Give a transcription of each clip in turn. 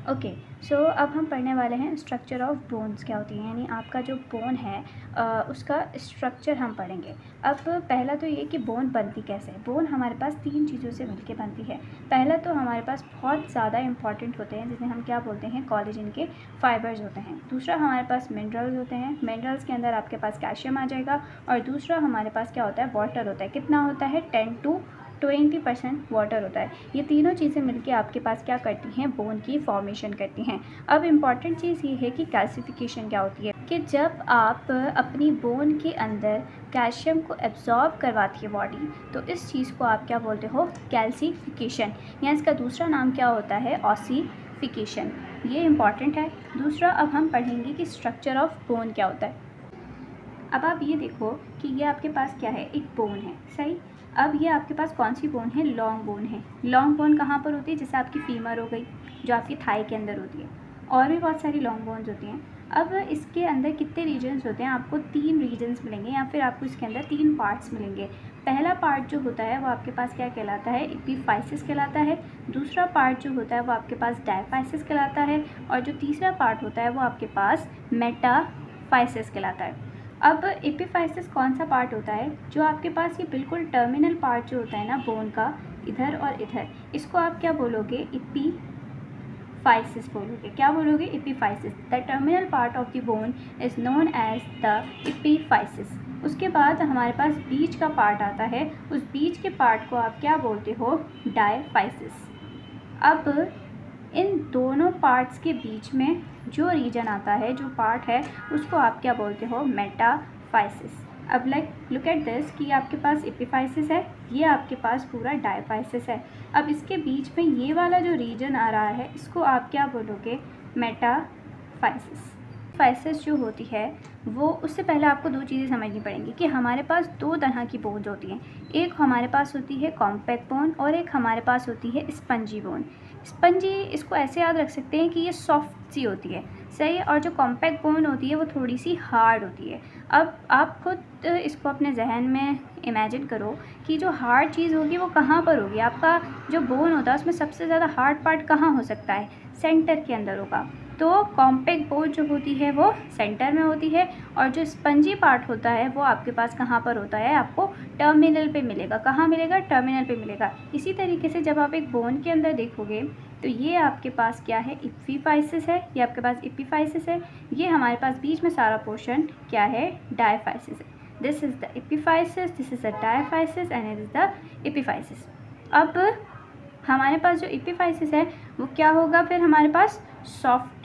Okay, सो अब हम पढ़ने वाले हैं स्ट्रक्चर ऑफ बोन्स क्या होती है, यानी आपका जो बोन है उसका स्ट्रक्चर हम पढ़ेंगे। अब पहला तो ये कि बोन बनती कैसे है। बोन हमारे पास 3 चीज़ों से मिलके बनती है। पहला तो हमारे पास बहुत ज़्यादा इंपॉर्टेंट होते हैं, जिन्हें हम क्या बोलते हैं, कोलेजन के फाइबर्स होते हैं। दूसरा हमारे पास मिनरल्स होते हैं, मिनरल्स के अंदर आपके पास कैल्शियम आ जाएगा। और दूसरा हमारे पास क्या होता है, वाटर होता है। कितना होता है, 10 to 20% वाटर होता है। ये तीनों चीज़ें मिलके आपके पास क्या करती हैं, बोन की फॉर्मेशन करती हैं। अब इम्पॉर्टेंट चीज़ ये है कि कैल्सिफिकेशन क्या होती है, कि जब आप अपनी बोन के अंदर कैल्शियम को एब्जॉर्ब करवाती है बॉडी, तो इस चीज़ को आप क्या बोलते हो, कैल्सिफिकेशन, या इसका दूसरा नाम क्या होता है, ऑसिफिकेशन। ये इम्पॉर्टेंट है। दूसरा अब हम पढ़ेंगे कि स्ट्रक्चर ऑफ बोन क्या होता है। अब आप ये देखो कि ये आपके पास क्या है, एक बोन है, सही। अब ये आपके पास कौन सी बोन है, लॉन्ग बोन है। लॉन्ग बोन कहाँ पर होती है, जैसे आपकी फीमर हो गई, जो आपकी थाई के अंदर होती है। और भी बहुत सारी लॉन्ग बोन्स होती हैं। अब इसके अंदर कितने रीजन्स होते हैं, आपको 3 रीजन्स मिलेंगे, या फिर आपको इसके अंदर 3 पार्ट्स मिलेंगे। पहला पार्ट जो होता है वो आपके पास क्या कहलाता है, एपिफाइसिस कहलाता है। दूसरा पार्ट जो होता है वो आपके पास डायफाइसिस कहलाता है। और जो तीसरा पार्ट होता है वो आपके पास मेटाफाइसिस कहलाता है। अब एपिफाइसिस कौन सा पार्ट होता है, जो आपके पास ये बिल्कुल टर्मिनल पार्ट जो होता है ना बोन का, इधर और इधर, इसको आप क्या बोलोगे, एपिफाइसिस बोलोगे। क्या बोलोगे, epiphysis. The terminal part of the bone is known as the epiphysis. उसके बाद हमारे पास बीच का पार्ट आता है, उस बीच के पार्ट को आप क्या बोलते हो, डायफाइसिस। अब इन दोनों पार्ट्स के बीच में जो रीजन आता है, जो पार्ट है, उसको आप क्या बोलते हो, मेटाफाइसिस। अब लुक एट दिस कि आपके पास एपिफाइसिस है, ये आपके पास पूरा डायफाइसिस है। अब इसके बीच में ये वाला जो रीजन आ रहा है, इसको आप क्या बोलोगे, मेटाफाइसिस। फाइसिस जो होती है वो, उससे पहले आपको 2 चीज़ें समझनी पड़ेंगी कि हमारे पास 2 तरह की बोन्स होती हैं। एक हमारे पास होती है कॉम्पैक्ट बोन, और एक हमारे पास होती है स्पंजी बोन। स्पंजी, इसको ऐसे याद रख सकते हैं कि ये सॉफ्ट सी होती है, सही है। और जो कॉम्पैक्ट बोन होती है वो थोड़ी सी हार्ड होती है। अब आप खुद इसको अपने जहन में इमेजिन करो कि जो हार्ड चीज़ होगी वो कहाँ पर होगी। आपका जो बोन होता है उसमें सबसे ज़्यादा हार्ड पार्ट कहाँ हो सकता है, सेंटर के अंदर होगा। तो कॉम्पैक्ट बोन जो होती है वो सेंटर में होती है, और जो स्पंजी पार्ट होता है वो आपके पास कहाँ पर होता है, आपको टर्मिनल पे मिलेगा। कहाँ मिलेगा, टर्मिनल पे मिलेगा। इसी तरीके से जब आप एक बोन के अंदर देखोगे तो ये आपके पास क्या है, एपिफाइसिस है, ये आपके पास एपिफाइसिस है। ये हमारे पास बीच में सारा पोर्शन क्या है, डायफाइसिस है। This is the epiphysis, this is the diaphysis and it is the epiphysis. अब हमारे पास जो एपिफाइसिस है वो क्या होगा, फिर हमारे पास सॉफ्ट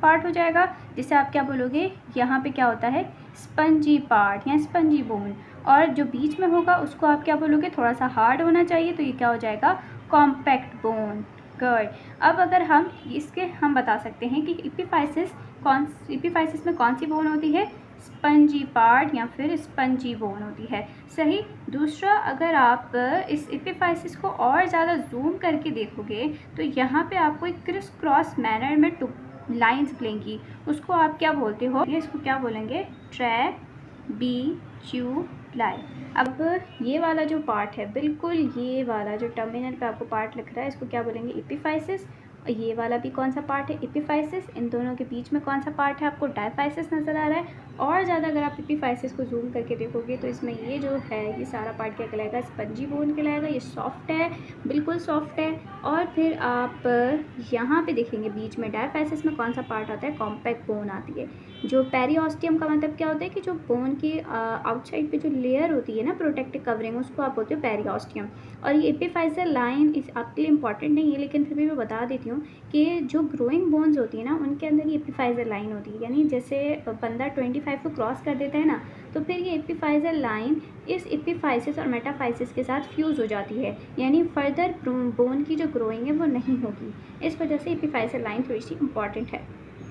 पार्ट हो जाएगा, जिसे आप क्या बोलोगे, यहाँ पे क्या होता है, स्पंजी पार्ट या स्पंजी बोन। और जो बीच में होगा उसको आप क्या बोलोगे, थोड़ा सा हार्ड होना चाहिए, तो ये क्या हो जाएगा, कॉम्पैक्ट बोन। गुड। अब अगर हम बता सकते हैं कि एपिफाइसिस में कौन सी बोन होती है, स्पंजी पार्ट या फिर स्पंजी बोन होती है, सही। दूसरा, अगर आप इस एपिफाइसिस को और ज़्यादा जूम करके देखोगे तो यहाँ पे आपको एक क्रिस क्रॉस मैनर में लाइंस मिलेंगी, उसको आप क्या बोलते हो, इसको क्या बोलेंगे, ट्रैबीक्यूलाई। अब ये वाला जो पार्ट है, बिल्कुल ये वाला जो टर्मिनल पे आपको पार्ट लिख रहा है, इसको क्या बोलेंगे, एपिफाइसिस। और ये वाला भी कौन सा पार्ट है, एपिफाइसिस। इन दोनों के बीच में कौन सा पार्ट है, आपको डायफाइसिस नज़र आ रहा है। और ज़्यादा अगर आप एपिफाइसिस को जूम करके देखोगे तो इसमें ये जो है, ये सारा पार्ट क्या कहलाएगा, स्पंजी बोन कहलाएगा। ये सॉफ्ट है, बिल्कुल सॉफ्ट है। और फिर आप यहाँ पे देखेंगे बीच में डायफाइसिस में कौन सा पार्ट आता है, कॉम्पैक्ट बोन आती है। जो पेरिओस्टियम का मतलब क्या होता है, कि जो बोन की आउटसाइड पे जो लेयर होती है ना, प्रोटेक्टिव कवरिंग, उसको आप बोलते हो पेरिओस्टियम। और ये एपिफाइसल लाइन इस आपके लिए इंपॉर्टेंट नहीं है, लेकिन फिर भी मैं बता देती हूँ कि जो ग्रोइंग बोन्स होती है ना, उनके अंदर ये एपिफाइसल लाइन होती है। यानी जैसे बंदा 25 को क्रॉस कर देता है ना, तो फिर ये एपिफाइसल लाइन इस एपिफाइसिस और मेटाफाइसिस के साथ फ्यूज़ हो जाती है, यानी फर्दर बोन की जो ग्रोइंग है वो नहीं होगी। इस वजह से एपिफाइसल लाइन थोड़ी सी इंपॉर्टेंट है।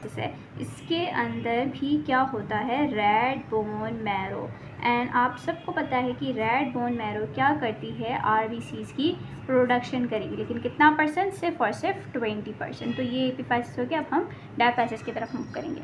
जैसे इसके अंदर भी क्या होता है, रेड बोन मैरो। एंड आप सबको पता है कि रेड बोन मैरो क्या करती है, आरबीसीज की प्रोडक्शन करेगी, लेकिन कितना परसेंट, सिर्फ और सिर्फ 20%। तो ये एपिफाइसिस हो गया। अब हम डायफाइसिस की तरफ मूव करेंगे।